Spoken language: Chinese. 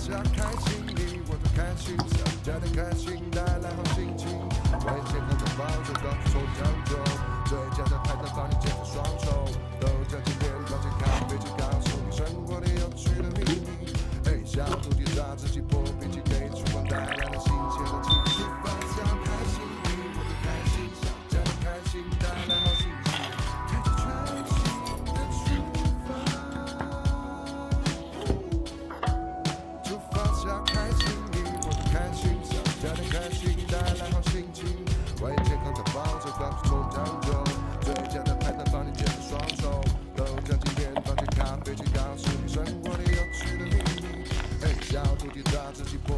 下开心，你我都开心，小家的开心带来好心情。外健康的抱着告诉手讲究，最佳的派单帮你解决双手。豆浆经典保健咖啡机告诉你生活里有趣的秘密。嘿，小肚鸡炸自己破脾气，给厨房带来了新鲜的气息。发小开心，你我都开心，小家的开心带来好心情。开启全新的出发，出发小开心，你我都开心，小家的开心带来好心情。为健康的抱着告诉从讲究，最佳的派单帮你解决双手。豆浆经典保健咖啡机告诉你生活里有趣的秘密。嘿，小肚鸡炸自己破。